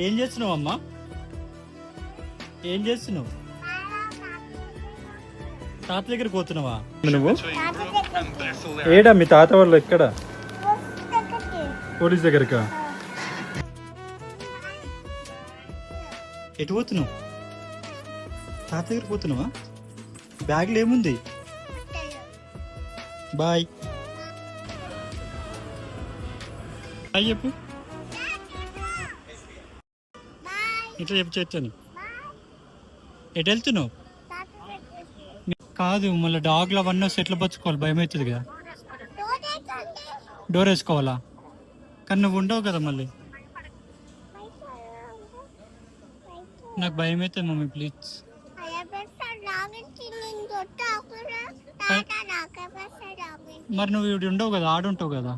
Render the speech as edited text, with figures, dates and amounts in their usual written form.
ఏం చేస్తున్నావు అమ్మా? ఏం చేస్తున్నావు? తాత దగ్గరికి పోతున్నావా నువ్వు? ఏడా మీ తాత వాళ్ళు ఎక్కడ? పోలీస్ దగ్గరకా? ఎటు పోతున్నావు? తాత దగ్గరికి పోతున్నావా? బ్యాగ్లో ఏముంది? బాయ్ బాయ్ చెప్పు. ఇట్లా చెప్పు చేస్తాను. ఎటు వెళ్తున్నావు? కాదు మళ్ళీ డాగ్లు అవన్నీ వస్తే ఎట్లా బతుకోవాలి? భయం అవుతుంది కదా. డోర్ వేసుకోవాలా? కానీ నువ్వు ఉండవు కదా మళ్ళీ. నాకు భయం అవుతుంది మమ్మీ ప్లీజ్. మరి నువ్వు ఇక్కడ ఉండవు కదా, ఆడుంటావు కదా.